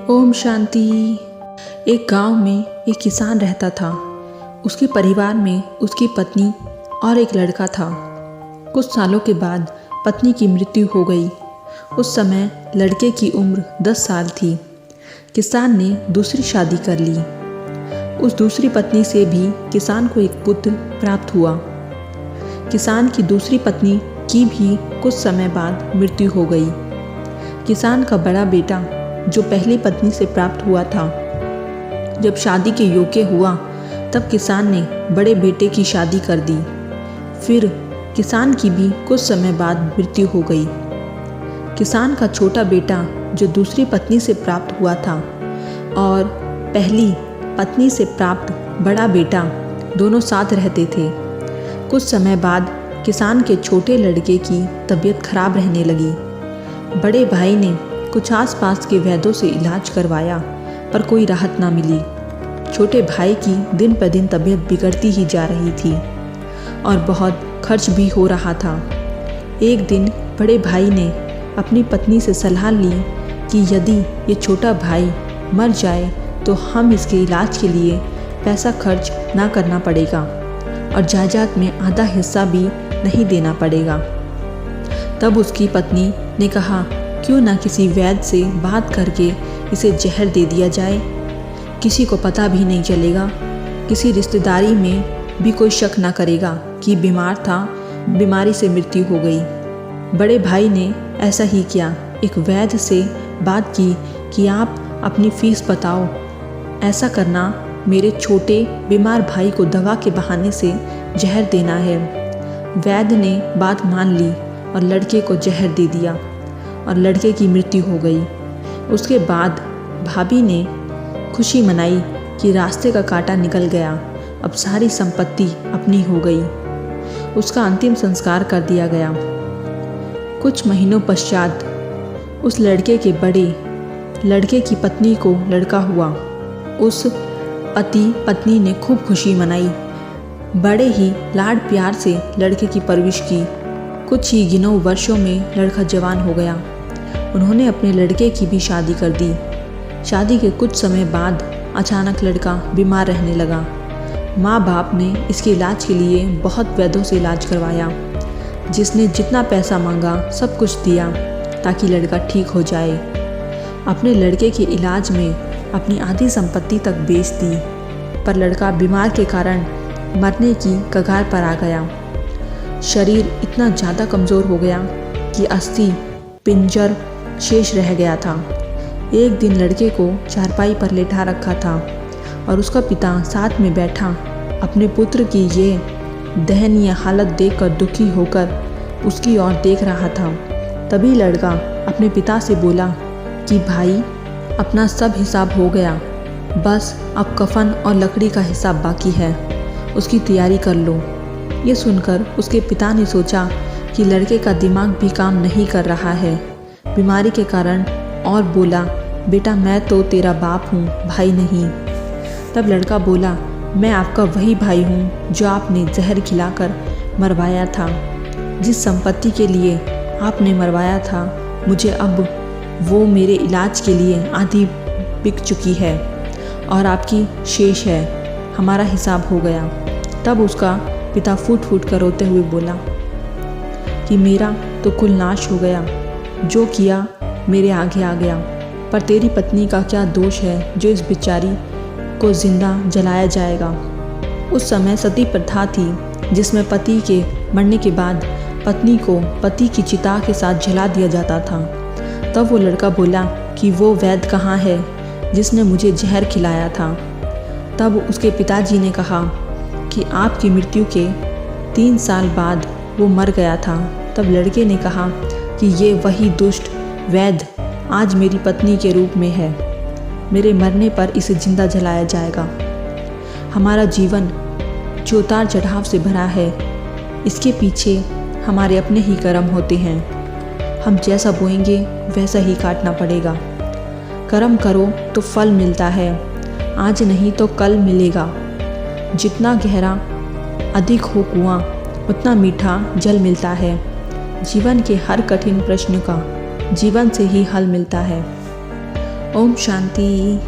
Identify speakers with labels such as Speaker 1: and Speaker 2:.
Speaker 1: ओम शांति। एक गांव में एक किसान रहता था। उसके परिवार में उसकी पत्नी और एक लड़का था। कुछ सालों के बाद पत्नी की मृत्यु हो गई। उस समय लड़के की उम्र 10 साल थी। किसान ने दूसरी शादी कर ली। उस दूसरी पत्नी से भी किसान को एक पुत्र प्राप्त हुआ। किसान की दूसरी पत्नी की भी कुछ समय बाद मृत्यु हो गई। किसान का बड़ा बेटा जो पहली पत्नी से प्राप्त हुआ था, जब शादी के योग्य हुआ तब किसान ने बड़े बेटे की शादी कर दी। फिर किसान की भी कुछ समय बाद मृत्यु हो गई। किसान का छोटा बेटा जो दूसरी पत्नी से प्राप्त हुआ था और पहली पत्नी से प्राप्त बड़ा बेटा दोनों साथ रहते थे। कुछ समय बाद किसान के छोटे लड़के की तबीयत खराब रहने लगी। बड़े भाई ने कुछ आसपास के वैद्यों से इलाज करवाया पर कोई राहत ना मिली। छोटे भाई की दिन पर दिन तबीयत बिगड़ती ही जा रही थी और बहुत खर्च भी हो रहा था। एक दिन बड़े भाई ने अपनी पत्नी से सलाह ली कि यदि ये छोटा भाई मर जाए तो हम इसके इलाज के लिए पैसा खर्च ना करना पड़ेगा और जायदाद में आधा हिस्सा भी नहीं देना पड़ेगा। तब उसकी पत्नी ने कहा, क्यों ना किसी वैद्य से बात करके इसे जहर दे दिया जाए। किसी को पता भी नहीं चलेगा, किसी रिश्तेदारी में भी कोई शक ना करेगा कि बीमार था, बीमारी से मृत्यु हो गई। बड़े भाई ने ऐसा ही किया। एक वैद्य से बात की कि आप अपनी फीस बताओ, ऐसा करना मेरे छोटे बीमार भाई को दवा के बहाने से जहर देना है। वैद्य ने बात मान ली और लड़के को जहर दे दिया और लड़के की मृत्यु हो गई। उसके बाद भाभी ने खुशी मनाई कि रास्ते का कांटा निकल गया, अब सारी संपत्ति अपनी हो गई। उसका अंतिम संस्कार कर दिया गया। कुछ महीनों पश्चात उस लड़के के बड़े लड़के की पत्नी को लड़का हुआ। उस पति पत्नी ने खूब खुशी मनाई। बड़े ही लाड प्यार से लड़के की परवरिश की। कुछ ही गिनों वर्षों में लड़का जवान हो गया। उन्होंने अपने लड़के की भी शादी कर दी। शादी के कुछ समय बाद अचानक लड़का बीमार रहने लगा। माँ बाप ने इसके इलाज के लिए बहुत वैद्यों से इलाज करवाया, जिसने जितना पैसा मांगा सब कुछ दिया ताकि लड़का ठीक हो जाए। अपने लड़के के इलाज में अपनी आधी संपत्ति तक बेच दी, पर लड़का बीमार के कारण मरने की कगार पर आ गया। शरीर इतना ज़्यादा कमज़ोर हो गया कि अस्थि पिंजर शेष रह गया था। एक दिन लड़के को चारपाई पर लेटा रखा था और उसका पिता साथ में बैठा अपने पुत्र की ये दयनीय हालत देखकर दुखी होकर उसकी ओर देख रहा था। तभी लड़का अपने पिता से बोला कि भाई, अपना सब हिसाब हो गया, बस अब कफन और लकड़ी का हिसाब बाकी है, उसकी तैयारी कर लो। ये सुनकर उसके पिता ने सोचा कि लड़के का दिमाग भी काम नहीं कर रहा है बीमारी के कारण, और बोला, बेटा मैं तो तेरा बाप हूँ, भाई नहीं। तब लड़का बोला, मैं आपका वही भाई हूँ जो आपने जहर खिलाकर मरवाया था। जिस संपत्ति के लिए आपने मरवाया था, मुझे अब वो मेरे इलाज के लिए आधी बिक चुकी है और आपकी शेष है। हमारा हिसाब हो गया। तब उसका पिता फूट फूट कर रोते हुए बोला कि मेरा तो कुल नाश हो गया, जो किया मेरे आगे आ गया, पर तेरी पत्नी का क्या दोष है जो इस बेचारी को जिंदा जलाया जाएगा। उस समय सती प्रथा थी जिसमें पति के मरने के बाद पत्नी को पति की चिता के साथ जला दिया जाता था। तब वो लड़का बोला कि वो वैद्य कहाँ है जिसने मुझे जहर खिलाया था। तब उसके पिताजी ने कहा कि आपकी मृत्यु के 3 साल बाद वो मर गया था। तब लड़के ने कहा कि ये वही दुष्ट वैद्य आज मेरी पत्नी के रूप में है, मेरे मरने पर इसे जिंदा जलाया जाएगा। हमारा जीवन जो उतार चढ़ाव से भरा है, इसके पीछे हमारे अपने ही कर्म होते हैं। हम जैसा बोएंगे वैसा ही काटना पड़ेगा। कर्म करो तो फल मिलता है, आज नहीं तो कल मिलेगा। जितना गहरा अधिक हो कुआं, उतना मीठा जल मिलता है। जीवन के हर कठिन प्रश्न का जीवन से ही हल मिलता है। ओम शांति।